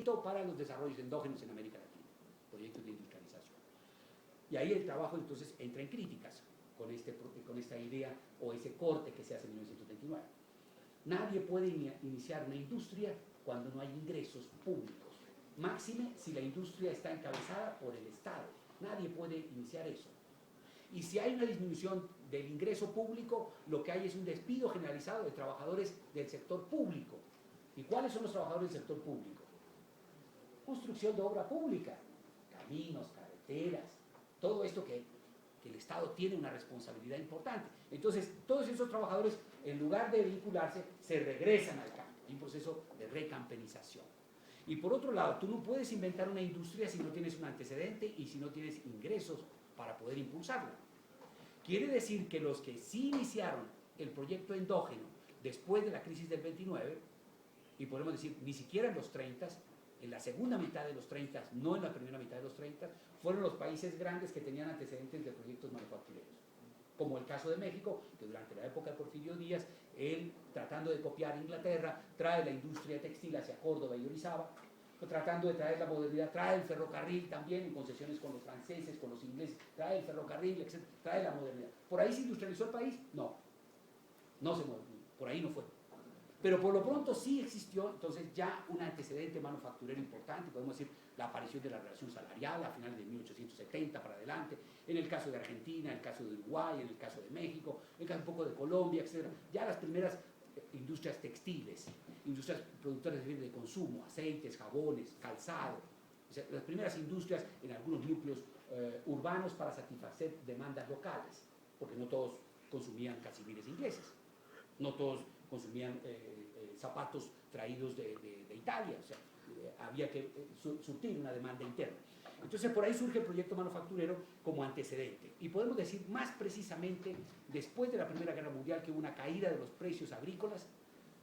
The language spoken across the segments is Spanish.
proyecto para los desarrollos endógenos en América Latina, proyectos de industrialización. Y ahí el trabajo entonces entra en críticas con esta idea o ese corte que se hace en 1929. Nadie puede iniciar una industria cuando no hay ingresos públicos. Máxime si la industria está encabezada por el Estado. Nadie puede iniciar eso. Y si hay una disminución del ingreso público, lo que hay es un despido generalizado de trabajadores del sector público. ¿Y cuáles son los trabajadores del sector público? Construcción de obra pública, caminos, carreteras, todo esto que el Estado tiene una responsabilidad importante. Entonces, todos esos trabajadores, en lugar de vincularse, se regresan al campo. Hay un proceso de recampenización. Y por otro lado, tú no puedes inventar una industria si no tienes un antecedente y si no tienes ingresos para poder impulsarla. Quiere decir que los que sí iniciaron el proyecto endógeno después de la crisis del 29, y podemos decir ni siquiera en los 30, en la segunda mitad de los 30, no en la primera mitad de los 30, fueron los países grandes que tenían antecedentes de proyectos manufactureros. Como el caso de México, que durante la época de Porfirio Díaz, él, tratando de copiar a Inglaterra, trae la industria textil hacia Córdoba y Orizaba, tratando de traer la modernidad, trae el ferrocarril también en concesiones con los franceses, con los ingleses, trae el ferrocarril, etc., trae la modernidad. ¿Por ahí se industrializó el país? No, no se movió, por ahí no fue. Pero por lo pronto sí existió entonces ya un antecedente manufacturero importante, podemos decir la aparición de la relación salarial a finales de 1870 para adelante, en el caso de Argentina, en el caso de Uruguay, en el caso de México, en el caso un poco de Colombia, etc. Ya las primeras industrias textiles, industrias productoras de consumo, aceites, jabones, calzado, o sea, las primeras industrias en algunos núcleos urbanos para satisfacer demandas locales, porque no todos consumían casimires ingleses, no todos consumían zapatos traídos de Italia, o sea, había que surtir una demanda interna. Entonces por ahí surge el proyecto manufacturero como antecedente. Y podemos decir más precisamente después de la Primera Guerra Mundial que hubo una caída de los precios agrícolas,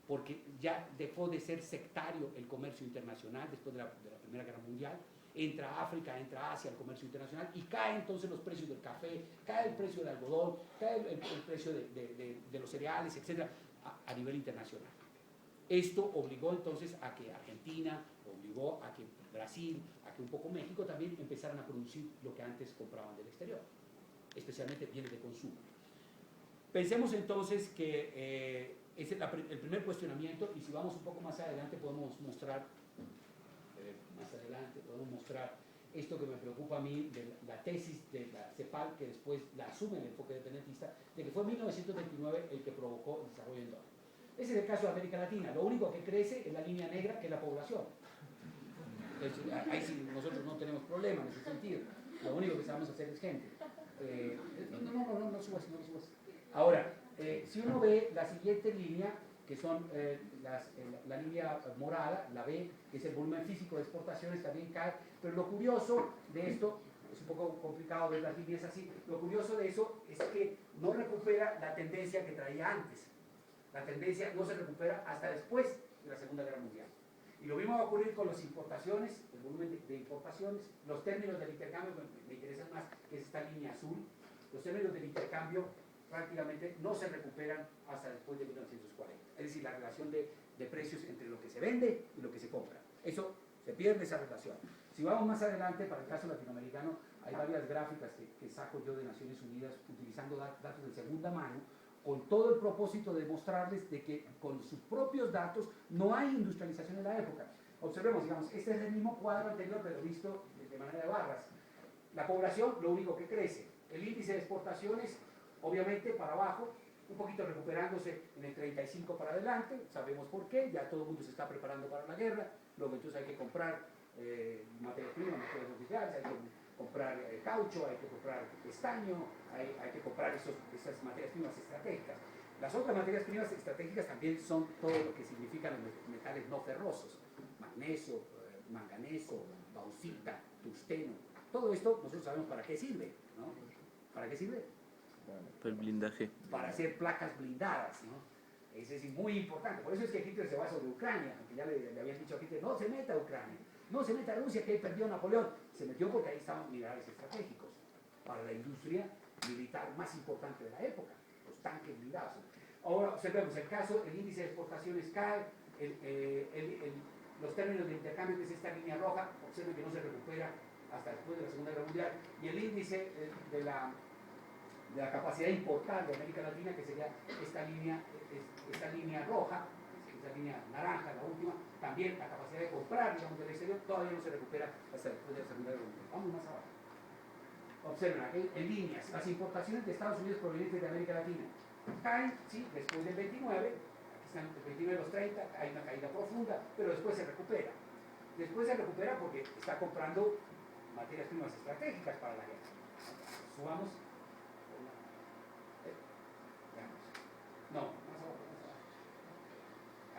porque ya dejó de ser sectario el comercio internacional después de la Primera Guerra Mundial. Entra África, entra Asia al comercio internacional y caen entonces los precios del café, cae el precio del algodón, cae el precio de los cereales, etc., a nivel internacional. Esto obligó entonces a que Argentina, obligó a que Brasil, a que un poco México también empezaran a producir lo que antes compraban del exterior, especialmente bienes de consumo. Pensemos entonces que ese es el primer cuestionamiento, y si vamos un poco más adelante podemos mostrar esto que me preocupa a mí de la tesis de la CEPAL, que después la asume el enfoque dependentista, de que fue 1929 el que provocó el desarrollo endógeno. Ese es el caso de América Latina. Lo único que crece es la línea negra, que es la población. Entonces, ahí sí nosotros no tenemos problema en ese sentido. Lo único que sabemos hacer es gente. No subas. Ahora, si uno ve la siguiente línea, que son la línea morada, la B, que es el volumen físico de exportaciones, también cae. Pero lo curioso de esto, es un poco complicado ver las líneas así, lo curioso de eso es que no recupera la tendencia que traía antes. La tendencia no se recupera hasta después de la Segunda Guerra Mundial. Y lo mismo va a ocurrir con las importaciones, el volumen de importaciones, los términos del intercambio, me interesan más, que es esta línea azul. Los términos del intercambio prácticamente no se recuperan hasta después de 1940. Es decir, la relación de precios entre lo que se vende y lo que se compra. Eso se pierde, esa relación. Si vamos más adelante, para el caso latinoamericano, hay varias gráficas que saco yo de Naciones Unidas utilizando datos de segunda mano, con todo el propósito de mostrarles de que con sus propios datos no hay industrialización en la época. Observemos, digamos, este es el mismo cuadro anterior, pero visto de manera de barras. La población, lo único que crece. El índice de exportaciones, obviamente, para abajo, un poquito recuperándose en el 35 para adelante, sabemos por qué, ya todo el mundo se está preparando para la guerra, luego entonces hay que comprar materias primas, materias oficiales, hay que comprar caucho, hay que comprar estaño, hay que comprar esas materias primas estratégicas. Las otras materias primas estratégicas también son todo lo que significan los metales no ferrosos, magnesio, manganeso, bauxita, tungsteno. Todo esto nosotros sabemos para qué sirve, ¿no? ¿Para qué sirve? Para el blindaje. Para hacer placas blindadas, ¿no? Es decir, muy importante. Por eso es que Hitler se va sobre Ucrania, aunque ya le habían dicho a Hitler, no se meta a Ucrania, no se meta a Rusia, que ahí perdió Napoleón. Se metió porque ahí estaban minerales estratégicos para la industria militar más importante de la época, los tanques blindados. Ahora observemos el caso, el índice de exportaciones cae, los términos de intercambio, que es esta línea roja, observen que no se recupera hasta después de la Segunda Guerra Mundial, y el índice de la capacidad de importar de América Latina, que sería esta línea roja, esta línea naranja, la última, también la capacidad de comprar, digamos, del exterior, todavía no se recupera hasta después de la Segunda Guerra Mundial. Vamos más abajo. Observen aquí en líneas, las importaciones de Estados Unidos provenientes de América Latina caen, sí, después del 29, aquí están el 29 de los 30, hay una caída profunda, pero después se recupera. Después se recupera porque está comprando materias primas estratégicas para la guerra. Subamos. No, más abajo.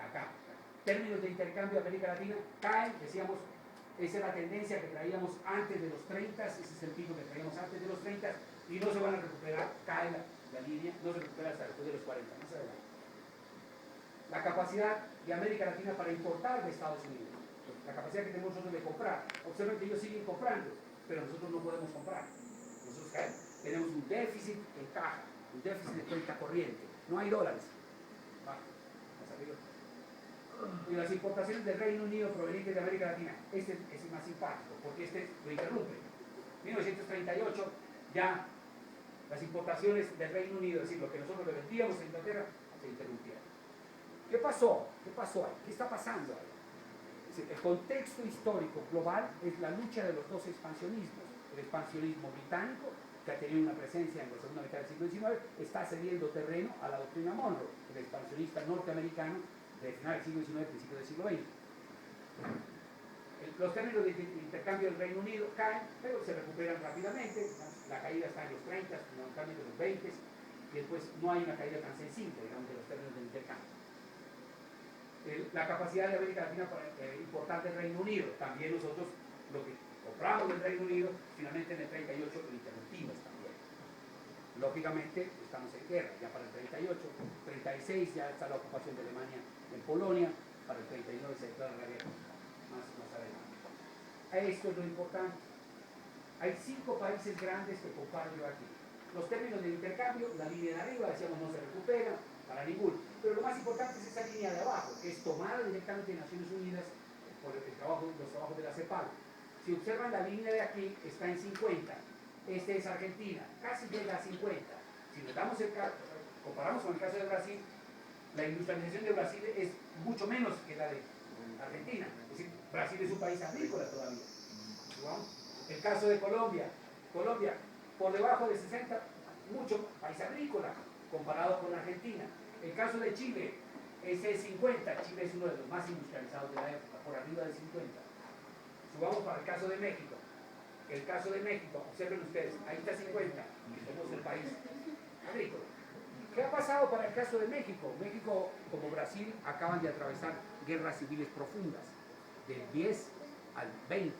Acá. Términos de intercambio de América Latina caen, decíamos, esa es la tendencia que traíamos antes de los 30, ese es el pico que traíamos antes de los 30, y no se van a recuperar, cae la línea, no se recupera hasta después de los 40, más adelante. La capacidad de América Latina para importar de Estados Unidos, la capacidad que tenemos nosotros de comprar. Observen que ellos siguen comprando, pero nosotros no podemos comprar. Nosotros caemos. Tenemos un déficit en caja, un déficit de cuenta corriente, no hay dólares. Va, más arriba. Y las importaciones del Reino Unido provenientes de América Latina, este es el más simpático, porque este lo interrumpe. 1938 ya las importaciones del Reino Unido, es decir, lo que nosotros le vendíamos a Inglaterra, se interrumpieron. ¿Qué pasó? ¿Qué pasó ahí? ¿Qué está pasando ahí? El contexto histórico global es la lucha de los dos expansionismos. El expansionismo británico, que ha tenido una presencia en la segunda mitad del siglo XIX, está cediendo terreno a la doctrina Monroe, el expansionista norteamericano de final del siglo XIX, principio del siglo XX. Los términos de intercambio del Reino Unido caen, pero se recuperan rápidamente. La caída está en los 30, fundamentalmente en los 20, y después no hay una caída tan sensible, digamos, de los términos de intercambio. La capacidad de América Latina para importar del Reino Unido, también nosotros lo que compramos del Reino Unido, finalmente en el 38 lo interrumpimos también. Lógicamente estamos en guerra, ya para el 38, 36 ya está la ocupación de Alemania en Polonia, para el 39 se declara la guerra, más adelante. Esto es lo importante. Hay 5 países grandes que comparo yo aquí. Los términos de intercambio, la línea de arriba, decíamos, no se recupera, para ninguno. Pero lo más importante es esa línea de abajo, que es tomada directamente de Naciones Unidas por los trabajos de la CEPAL. Si observan, la línea de aquí está en 50. Este es Argentina, casi llega a 50. Si nos damos comparamos con el caso de Brasil, la industrialización de Brasil es mucho menos que la de Argentina. Es decir, Brasil es un país agrícola todavía. ¿No? El caso de Colombia, por debajo de 60, mucho país agrícola comparado con Argentina. El caso de Chile, ese es 50, Chile es uno de los más industrializados de la época, por arriba de 50. Subamos para el caso de México. El caso de México, observen ustedes, ahí está 50, somos el país agrícola. ¿Qué ha pasado para el caso de México? México, como Brasil, acaban de atravesar guerras civiles profundas, del 10 al 20.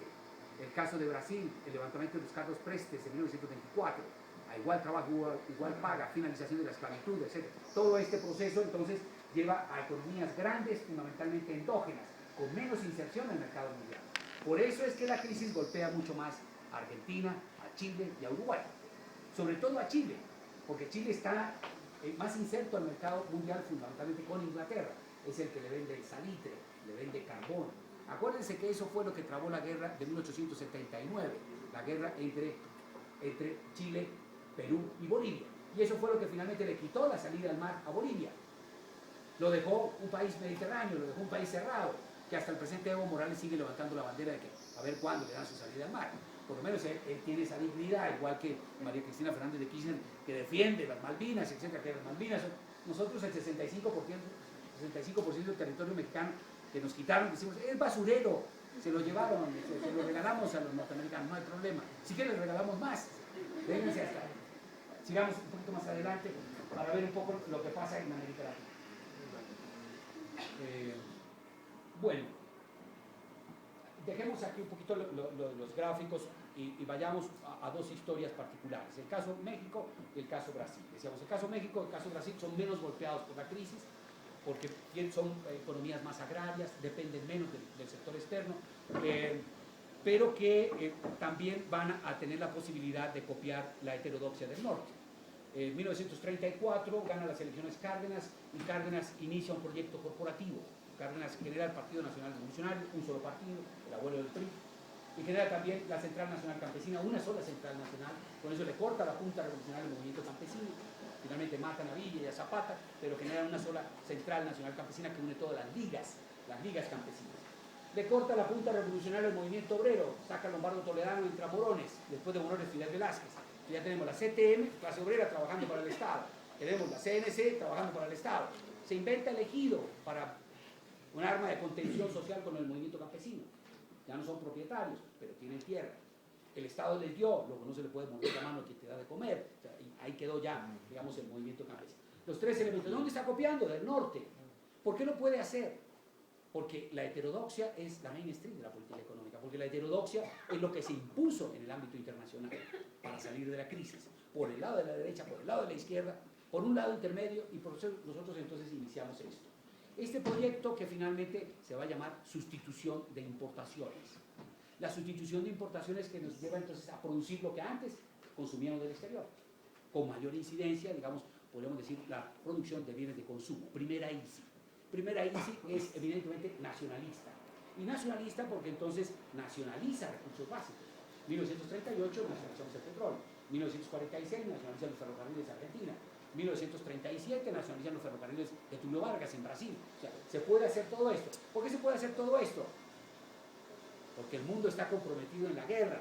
El caso de Brasil, el levantamiento de los Carlos Prestes en 1924, a igual trabajo, igual paga, finalización de la esclavitud, etc. Todo este proceso entonces lleva a economías grandes, fundamentalmente endógenas, con menos inserción en el mercado mundial. Por eso es que la crisis golpea mucho más a Argentina, a Chile y a Uruguay. Sobre todo a Chile, porque Chile está más inserto al mercado mundial fundamentalmente con Inglaterra. Es el que le vende el salitre, le vende carbón. Acuérdense que eso fue lo que trabó la guerra de 1879, la guerra entre Chile, Perú y Bolivia. Y eso fue lo que finalmente le quitó la salida al mar a Bolivia. Lo dejó un país mediterráneo, lo dejó un país cerrado, que hasta el presidente Evo Morales sigue levantando la bandera de que a ver cuándo le dan su salida al mar. Por lo menos él tiene esa dignidad, igual que María Cristina Fernández de Kirchner, que defiende las Malvinas, etcétera, que las Malvinas son nosotros el 65% del territorio mexicano que nos quitaron, decimos, es basurero, se lo llevaron, se lo regalamos a los norteamericanos, no hay problema. Si quieren les regalamos más, vénganse hasta. Sigamos un poquito más adelante para ver un poco lo que pasa en América Latina. Bueno, dejemos aquí un poquito los gráficos y vayamos a dos historias particulares, el caso México y el caso Brasil. Decíamos, el caso México y el caso Brasil son menos golpeados por la crisis, porque son economías más agrarias, dependen menos del sector externo, pero que también van a tener la posibilidad de copiar la heterodoxia del norte. En 1934 gana las elecciones Cárdenas y Cárdenas inicia un proyecto corporativo. Cárdenas genera el Partido Nacional Revolucionario, un solo partido, el abuelo del PRI, y genera también la Central Nacional Campesina, una sola Central Nacional, con eso le corta la punta revolucionaria al movimiento campesino, finalmente matan a Villa y a Zapata, pero generan una sola Central Nacional Campesina que une todas las ligas campesinas. Le corta la punta revolucionaria al movimiento obrero, saca a Lombardo Toledano entre Morones, después de Morones Fidel Velázquez. Ya tenemos la CTM, clase obrera, trabajando para el Estado. Tenemos la CNC, trabajando para el Estado. Se inventa el ejido para un arma de contención social con el movimiento campesino. Ya no son propietarios, pero tienen tierra. El Estado les dio, luego no se le puede mover la mano que te da de comer. O sea, ahí quedó ya, digamos, el movimiento campesino. Los tres elementos. ¿De dónde está copiando? Del norte. ¿Por qué lo puede hacer? Porque la heterodoxia es la mainstream de la política económica, porque la heterodoxia es lo que se impuso en el ámbito internacional para salir de la crisis, por el lado de la derecha, por el lado de la izquierda, por un lado intermedio, y por eso nosotros entonces iniciamos esto. Este proyecto que finalmente se va a llamar sustitución de importaciones. La sustitución de importaciones que nos lleva entonces a producir lo que antes consumíamos del exterior, con mayor incidencia, digamos, podríamos decir, la producción de bienes de consumo. Primera ICI. Primera ICI es evidentemente nacionalista. Y nacionalista porque entonces nacionaliza recursos básicos. 1938 nacionalizamos el petróleo. 1946 nacionalizan los ferrocarriles de Argentina. 1937 nacionalizan los ferrocarriles de Tulio Vargas en Brasil. O sea, se puede hacer todo esto. ¿Por qué se puede hacer todo esto? Porque el mundo está comprometido en la guerra.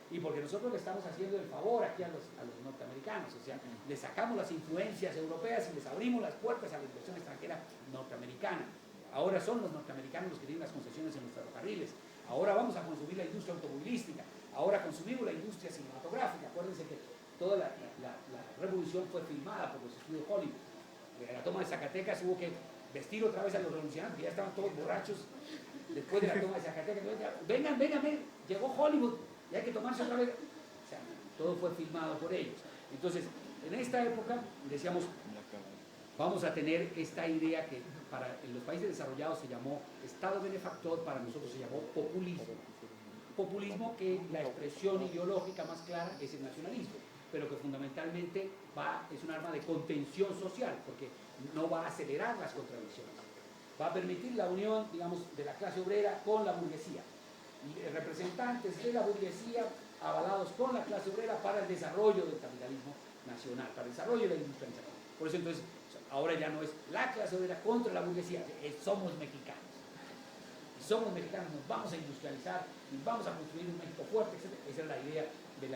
Y porque nosotros le estamos haciendo el favor aquí a los norteamericanos, o sea, les sacamos las influencias europeas y les abrimos las puertas a la inversión extranjera norteamericana. Ahora son los norteamericanos los que tienen las concesiones en los ferrocarriles. Ahora vamos a consumir la industria automovilística. Ahora consumimos la industria cinematográfica. Acuérdense que toda la revolución fue filmada por los estudios Hollywood. En la toma de Zacatecas hubo que vestir otra vez a los revolucionarios, que ya estaban todos borrachos después de la toma de Zacatecas. Vengan, llegó Hollywood. Y hay que tomarse otra vez. O sea, todo fue filmado por ellos. Entonces, en esta época, decíamos, vamos a tener esta idea que en los países desarrollados se llamó Estado benefactor, para nosotros se llamó populismo. Populismo que la expresión ideológica más clara es el nacionalismo, pero que fundamentalmente es un arma de contención social, porque no va a acelerar las contradicciones. Va a permitir la unión, digamos, de la clase obrera con la burguesía. Representantes de la burguesía avalados con la clase obrera para el desarrollo del capitalismo nacional, para el desarrollo de la industrialización. Por eso entonces, ahora ya no es la clase obrera contra la burguesía, somos mexicanos. Y somos mexicanos, nos vamos a industrializar y vamos a construir un México fuerte, etc. Esa es la idea de la